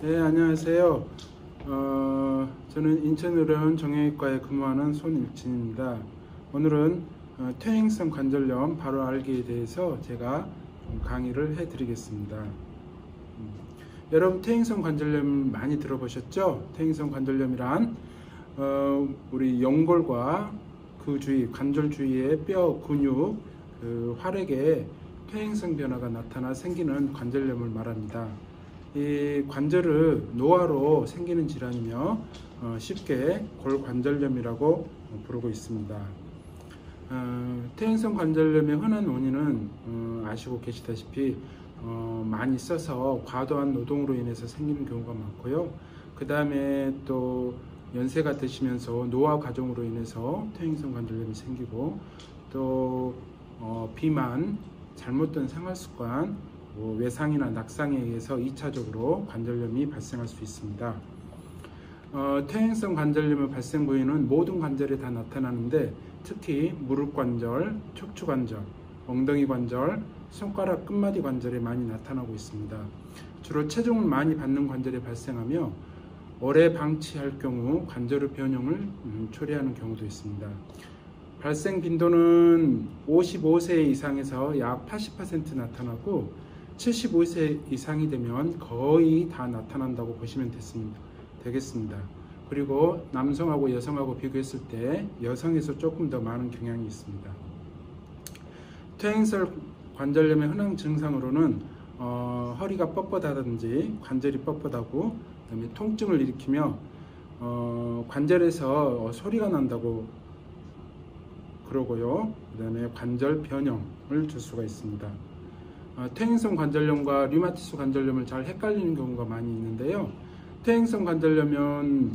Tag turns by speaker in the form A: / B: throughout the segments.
A: 네, 안녕하세요. 저는 인천의료원 정형외과에 근무하는 손일진입니다. 오늘은 퇴행성 관절염 바로 알기에 대해서 제가 좀 강의를 해드리겠습니다. 여러분 퇴행성 관절염 많이 들어보셨죠? 퇴행성 관절염이란 우리 연골과 그 주위, 관절 주위의 뼈, 근육, 그 활액에 퇴행성 변화가 나타나 생기는 관절염을 말합니다. 이 관절의 노화로 생기는 질환이며 쉽게 골관절염이라고 부르고 있습니다. 퇴행성 관절염의 흔한 원인은 아시고 계시다시피 많이 써서 과도한 노동으로 인해서 생기는 경우가 많고요. 그 다음에 또 연세가 드시면서 노화 과정으로 인해서 퇴행성 관절염이 생기고 또 비만, 잘못된 생활습관, 외상이나 낙상에 의해서 2차적으로 관절염이 발생할 수 있습니다. 퇴행성 관절염의 발생 부위는 모든 관절에 다 나타나는데 특히 무릎 관절, 척추 관절, 엉덩이 관절, 손가락 끝마디 관절에 많이 나타나고 있습니다. 주로 체중을 많이 받는 관절에 발생하며 오래 방치할 경우 관절의 변형을 초래하는 경우도 있습니다. 발생 빈도는 55세 이상에서 약 80% 나타나고 75세 이상이 되면 거의 다 나타난다고 보시면 되겠습니다. 그리고 남성하고 여성하고 비교했을 때 여성에서 조금 더 많은 경향이 있습니다. 퇴행성 관절염의 흔한 증상으로는 허리가 뻣뻣하든지 관절이 뻣뻣하고 그다음에 통증을 일으키며 관절에서 소리가 난다고 그러고요. 그 다음에 관절 변형을 줄 수가 있습니다. 퇴행성 관절염과 류마티스 관절염을 잘 헷갈리는 경우가 많이 있는데요. 퇴행성 관절염은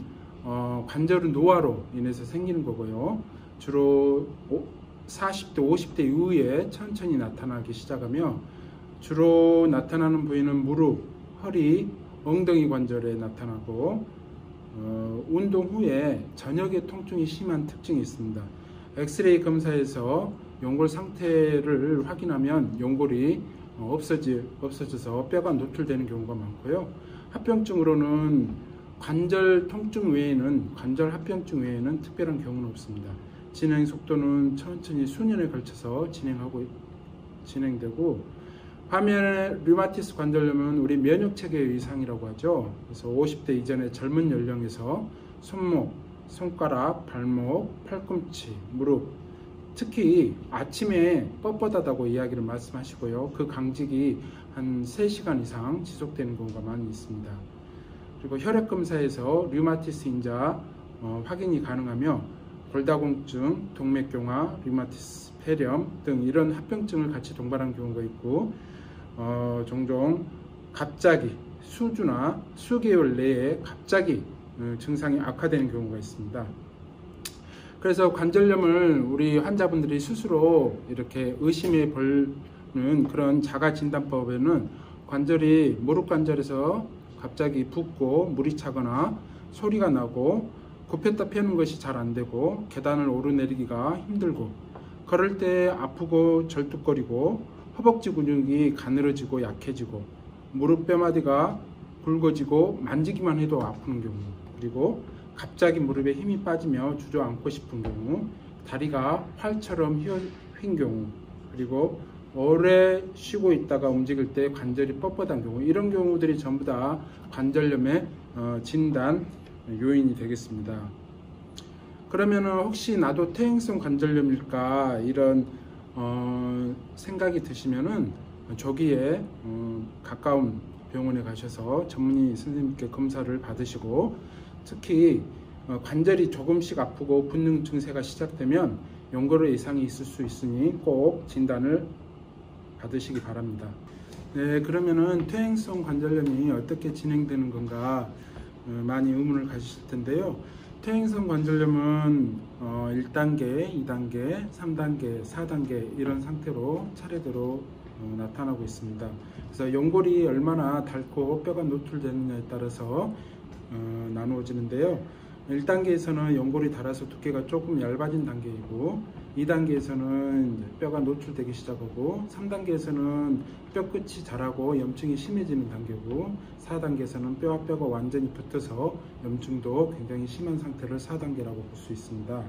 A: 관절의 노화로 인해서 생기는 거고요. 주로 40대, 50대 이후에 천천히 나타나기 시작하며 주로 나타나는 부위는 무릎, 허리, 엉덩이 관절에 나타나고 운동 후에 저녁에 통증이 심한 특징이 있습니다. 엑스레이 검사에서 연골 상태를 확인하면 연골이 없어져서 뼈가 노출되는 경우가 많고요. 합병증으로는 관절 통증 외에는, 관절 합병증 외에는 특별한 경우는 없습니다. 진행 속도는 천천히 수년에 걸쳐서 진행되고 반면에 류마티스 관절염은 우리 면역체계의 이상이라고 하죠. 그래서 50대 이전의 젊은 연령에서 손목, 손가락, 발목, 팔꿈치, 무릎, 특히 아침에 뻣뻣하다고 이야기를 말씀하시고요. 그 강직이 한 3시간 이상 지속되는 경우가 많이 있습니다. 그리고 혈액검사에서 류마티스인자 확인이 가능하며 골다공증, 동맥경화, 류마티스, 폐렴 등 이런 합병증을 같이 동반한 경우가 있고 종종 갑자기 수주나 수개월 내에 갑자기 증상이 악화되는 경우가 있습니다. 그래서 관절염을 우리 환자분들이 스스로 이렇게 의심해 보는 그런 자가 진단법에는 관절이 무릎 관절에서 갑자기 붓고 물이 차거나 소리가 나고 굽혔다 펴는 것이 잘 안 되고 계단을 오르내리기가 힘들고 걸을 때 아프고 절뚝거리고 허벅지 근육이 가늘어지고 약해지고 무릎 뼈마디가 굵어지고 만지기만 해도 아픈 경우, 그리고 갑자기 무릎에 힘이 빠지며 주저앉고 싶은 경우, 다리가 활처럼 휜 경우, 그리고 오래 쉬고 있다가 움직일 때 관절이 뻣뻣한 경우, 이런 경우들이 전부 다 관절염의 진단 요인이 되겠습니다. 그러면 혹시 나도 퇴행성 관절염일까 이런 생각이 드시면은 조기에 가까운 병원에 가셔서 전문의 선생님께 검사를 받으시고, 특히 관절이 조금씩 아프고 붓는 증세가 시작되면 연골의 이상이 있을 수 있으니 꼭 진단을 받으시기 바랍니다. 네, 그러면은 퇴행성 관절염이 어떻게 진행되는 건가 많이 의문을 가지실 텐데요. 퇴행성 관절염은 1단계, 2단계, 3단계, 4단계 이런 상태로 차례대로 나타나고 있습니다. 그래서 연골이 얼마나 닳고 뼈가 노출되느냐에 따라서 나누어지는데요. 1단계에서는 연골이 닳아서 두께가 조금 얇아진 단계이고 2단계에서는 뼈가 노출되기 시작하고 3단계에서는 뼈 끝이 자라고 염증이 심해지는 단계고 4단계에서는 뼈와 뼈가 완전히 붙어서 염증도 굉장히 심한 상태를 4단계라고 볼 수 있습니다.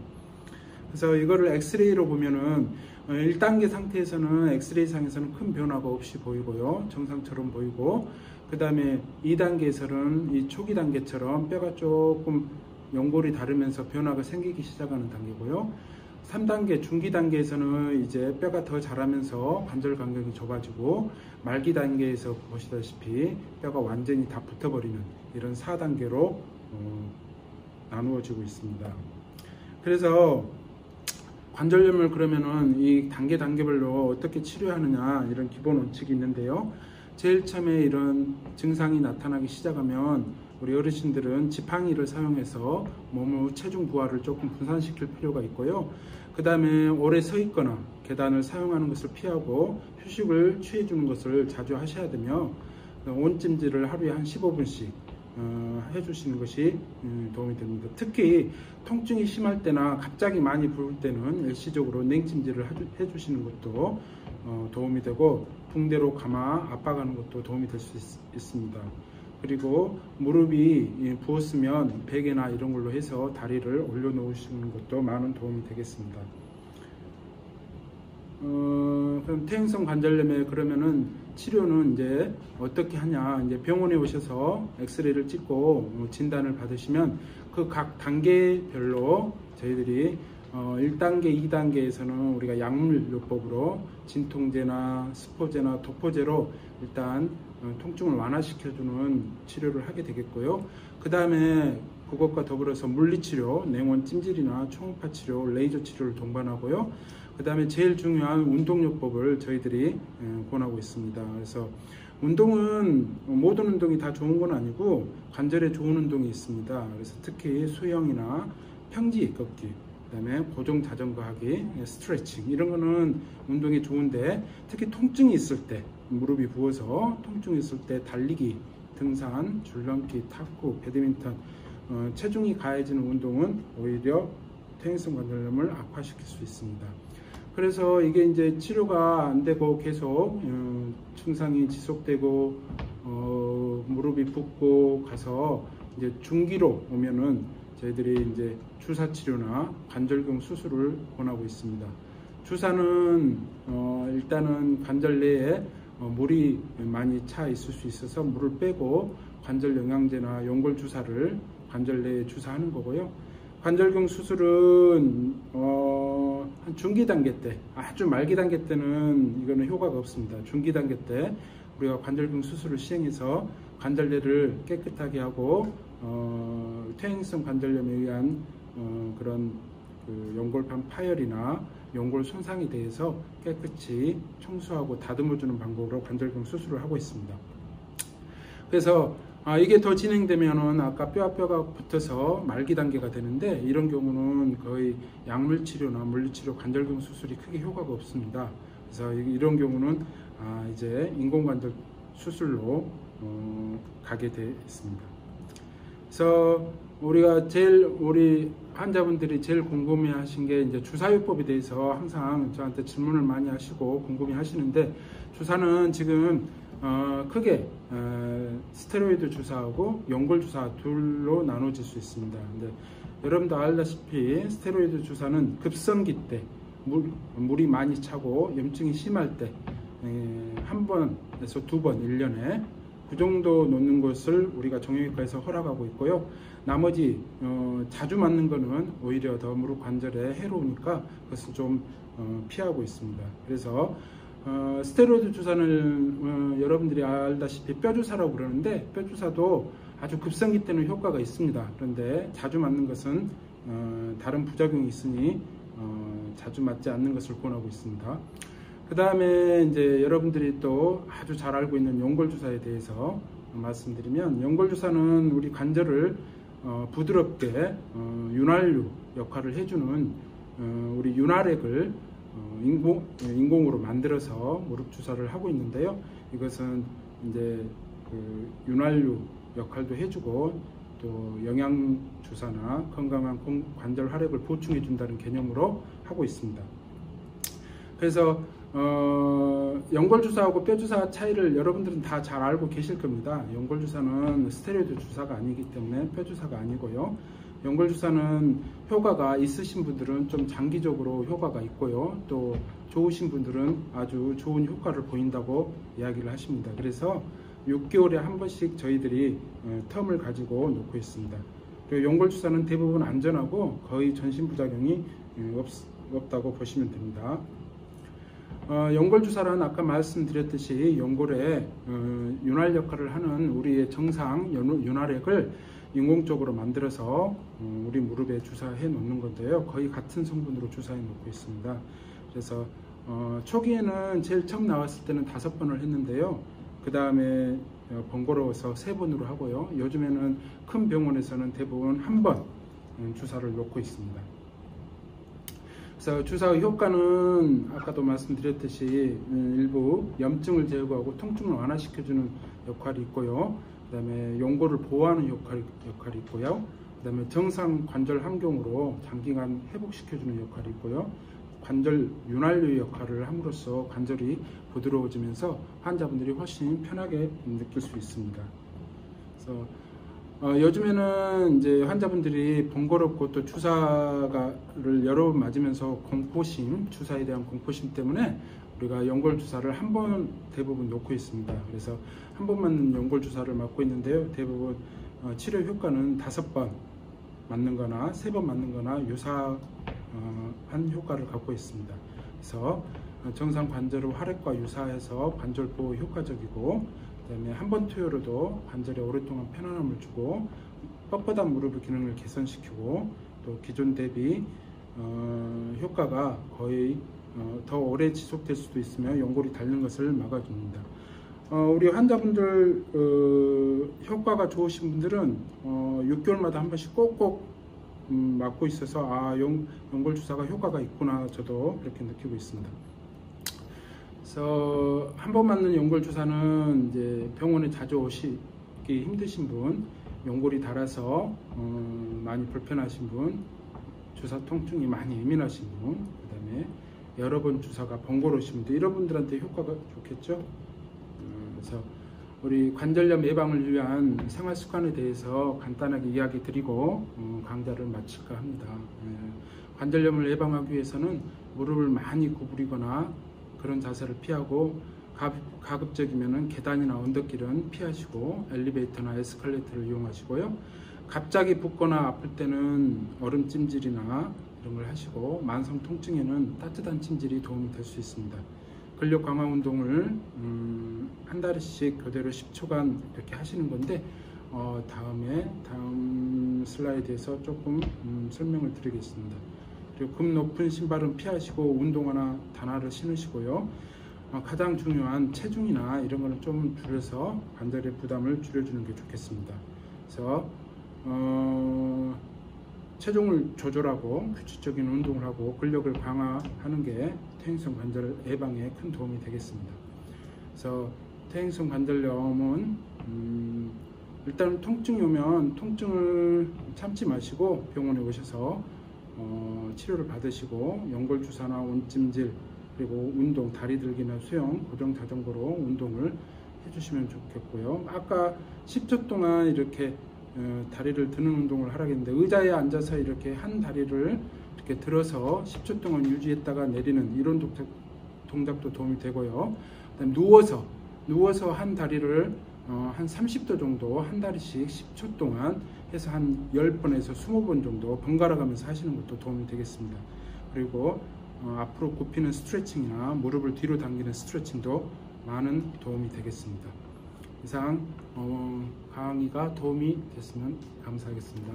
A: 그래서 이거를 엑스레이로 보면은 1단계 상태에서는 엑스레이 상에서는 큰 변화가 없이 보이고요. 정상처럼 보이고 그 다음에 2단계에서는 이 초기 단계처럼 뼈가 조금 연골이 다르면서 변화가 생기기 시작하는 단계고요. 3단계 중기 단계에서는 이제 뼈가 더 자라면서 관절 간격이 좁아지고 말기 단계에서 보시다시피 뼈가 완전히 다 붙어버리는 이런 4단계로 나누어지고 있습니다. 그래서 관절염을 그러면은 이 단계별로 어떻게 치료하느냐 이런 기본 원칙이 있는데요. 제일 처음에 이런 증상이 나타나기 시작하면 우리 어르신들은 지팡이를 사용해서 몸의 체중 부하를 조금 분산시킬 필요가 있고요. 그 다음에 오래 서 있거나 계단을 사용하는 것을 피하고 휴식을 취해 주는 것을 자주 하셔야 되며 온찜질을 하루에 한 15분씩 해주시는 것이 도움이 됩니다. 특히 통증이 심할 때나 갑자기 많이 부을 때는 일시적으로 냉찜질을 해주시는 것도 도움이 되고 붕대로 감아 압박하는 것도 도움이 될 수 있습니다. 그리고 무릎이 부었으면 베개나 이런 걸로 해서 다리를 올려놓으시는 것도 많은 도움이 되겠습니다. 그럼 퇴행성 관절염에 그러면은 치료는 이제 어떻게 하냐, 이제 병원에 오셔서 엑스레이를 찍고 진단을 받으시면 그 각 단계별로 저희들이 1단계, 2단계에서는 우리가 약물요법으로 진통제나 스포제나 도포제로 일단 통증을 완화시켜주는 치료를 하게 되겠고요. 그 다음에 그것과 더불어서 물리치료, 냉온 찜질이나 초음파 치료, 레이저 치료를 동반하고요. 그 다음에 제일 중요한 운동요법을 저희들이 권하고 있습니다. 그래서 운동은 모든 운동이 다 좋은 건 아니고 관절에 좋은 운동이 있습니다. 그래서 특히 수영이나 평지 걷기, 그 다음에 고정 자전거 하기, 스트레칭 이런 거는 운동이 좋은데 특히 통증이 있을 때 무릎이 부어서 통증이 있을 때 달리기, 등산, 줄넘기, 탁구, 배드민턴 체중이 가해지는 운동은 오히려 퇴행성 관절염을 악화시킬 수 있습니다. 그래서 이게 이제 치료가 안 되고 계속 증상이 지속되고 무릎이 붓고 가서 이제 중기로 오면은 저희들이 이제 주사 치료나 관절경 수술을 권하고 있습니다. 주사는 일단은 관절 내에 물이 많이 차 있을 수 있어서 물을 빼고 관절 영양제나 연골 주사를 관절 내에 주사하는 거고요. 관절경 수술은 한 중기 단계 때, 아주 말기 단계 때는 이거는 효과가 없습니다. 중기 단계 때 우리가 관절경 수술을 시행해서 관절내를 깨끗하게 하고 퇴행성 관절염에 의한 그런 연골판 파열이나 연골 손상에 대해서 깨끗이 청소하고 다듬어주는 방법으로 관절경 수술을 하고 있습니다. 그래서 이게 더 진행되면은 아까 뼈와 뼈가 붙어서 말기 단계가 되는데 이런 경우는 거의 약물치료나 물리치료, 관절경 수술이 크게 효과가 없습니다. 그래서 이런 경우는 이제 인공관절 수술로 가게 되어 있습니다. 그래서 우리 환자분들이 제일 궁금해 하신 게 이제 주사요법에 대해서 항상 저한테 질문을 많이 하시고 궁금해 하시는데 주사는 지금 크게 스테로이드 주사하고 연골 주사 둘로 나눠질 수 있습니다. 근데 여러분도 알다시피 스테로이드 주사는 급성기 때 물이 많이 차고 염증이 심할 때 한 번에서 두 번 1년에 그 정도 놓는 것을 우리가 정형외과에서 허락하고 있고요. 나머지 자주 맞는 거는 오히려 더 무릎 관절에 해로우니까 그것은 좀 피하고 있습니다. 그래서 스테로이드 주사는 여러분들이 알다시피 뼈주사라고 그러는데 뼈주사도 아주 급성기 때는 효과가 있습니다. 그런데 자주 맞는 것은 다른 부작용이 있으니 자주 맞지 않는 것을 권하고 있습니다. 그 다음에 이제 여러분들이 또 아주 잘 알고 있는 연골주사에 대해서 말씀드리면 연골주사는 우리 관절을 부드럽게 윤활유 역할을 해주는 우리 윤활액을 인공으로 만들어서 무릎 주사를 하고 있는데요. 이것은 이제 그 윤활유 역할도 해주고 또 영양 주사나 건강한 관절 활력을 보충해 준다는 개념으로 하고 있습니다. 그래서 연골주사하고 뼈주사 차이를 여러분들은 다 잘 알고 계실 겁니다. 연골주사는 스테로이드 주사가 아니기 때문에 뼈주사가 아니고요. 연골주사는 효과가 있으신 분들은 좀 장기적으로 효과가 있고요. 또 좋으신 분들은 아주 좋은 효과를 보인다고 이야기를 하십니다. 그래서 6개월에 한 번씩 저희들이 텀을 가지고 놓고 있습니다. 그리고 연골주사는 대부분 안전하고 거의 전신부작용이 없다고 보시면 됩니다. 연골주사란 아까 말씀드렸듯이 연골에 윤활 역할을 하는 우리의 정상 윤활액을 인공적으로 만들어서 우리 무릎에 주사해 놓는 건데요. 거의 같은 성분으로 주사해 놓고 있습니다. 그래서 초기에는 제일 처음 나왔을 때는 5번을 했는데요. 그 다음에 번거로워서 3번으로 하고요. 요즘에는 큰 병원에서는 대부분 1번 주사를 놓고 있습니다. 그래서 주사의 효과는 아까도 말씀드렸듯이 일부 염증을 제거하고 통증을 완화시켜주는 역할이 있고요. 그 다음에 연골을 보호하는 역할이 있고요. 그 다음에 정상 관절 환경으로 장기간 회복시켜주는 역할이 있고요. 관절 윤활유 역할을 함으로써 관절이 부드러워지면서 환자분들이 훨씬 편하게 느낄 수 있습니다. 그래서 요즘에는 이제 환자분들이 번거롭고 또 주사를 여러 번 맞으면서 공포심, 주사에 대한 공포심 때문에 우리가 연골 주사를 한 번 대부분 놓고 있습니다. 그래서 한 번 맞는 연골 주사를 맞고 있는데요. 대부분 치료 효과는 5번 맞는 거나 3번 맞는 거나 유사한 효과를 갖고 있습니다. 그래서 정상 관절의 활액과 유사해서 관절 보호 효과적이고, 그 다음에 한 번 투여로도 관절에 오랫동안 편안함을 주고 뻣뻣한 무릎의 기능을 개선시키고 또 기존 대비 효과가 거의 더 오래 지속될 수도 있으며 연골이 닳는 것을 막아줍니다. 우리 환자분들 효과가 좋으신 분들은 6개월마다 한 번씩 꼭꼭 맞고 있어서 연골 주사가 효과가 있구나 저도 그렇게 느끼고 있습니다. 그래서 한 번 맞는 연골 주사는 이제 병원에 자주 오시기 힘드신 분, 연골이 닳아서 많이 불편하신 분, 주사 통증이 많이 예민하신 분, 그 다음에 여러 번 주사가 번거로우신 분들, 이런 분들한테 효과가 좋겠죠. 그래서 우리 관절염 예방을 위한 생활 습관에 대해서 간단하게 이야기 드리고 강좌를 마칠까 합니다. 관절염을 예방하기 위해서는 무릎을 많이 구부리거나 그런 자세를 피하고 가급적이면 계단이나 언덕길은 피하시고 엘리베이터나 에스컬레이터를 이용하시고요. 갑자기 붓거나 아플 때는 얼음 찜질이나 이런 걸 하시고, 만성 통증에는 따뜻한 찜질이 도움이 될 수 있습니다. 근력 강화 운동을 한 달씩 교대로 10초간 이렇게 하시는 건데 다음 슬라이드에서 조금 설명을 드리겠습니다. 그리고 급 높은 신발은 피하시고 운동화나 단화를 신으시고요. 가장 중요한 체중이나 이런 거는 좀 줄여서 관절의 부담을 줄여주는 게 좋겠습니다. 그래서 체중을 조절하고 규칙적인 운동을 하고 근력을 강화하는 게 퇴행성 관절 예방에 큰 도움이 되겠습니다. 그래서 퇴행성 관절염은 일단 통증이 오면 통증을 참지 마시고 병원에 오셔서 치료를 받으시고 연골 주사나 온찜질 그리고 운동, 다리 들기나 수영, 고정 자전거로 운동을 해주시면 좋겠고요. 아까 10초 동안 이렇게 다리를 드는 운동을 하라고 했는데, 의자에 앉아서 이렇게 한 다리를 이렇게 들어서 10초 동안 유지했다가 내리는 이런 동작도 도움이 되고요. 그다음에 누워서 한 다리를 한 30도 정도 한 다리씩 10초 동안 해서 한 10번에서 20번 정도 번갈아 가면서 하시는 것도 도움이 되겠습니다. 그리고 앞으로 굽히는 스트레칭이나 무릎을 뒤로 당기는 스트레칭도 많은 도움이 되겠습니다. 이상 강의가 도움이 됐으면 감사하겠습니다.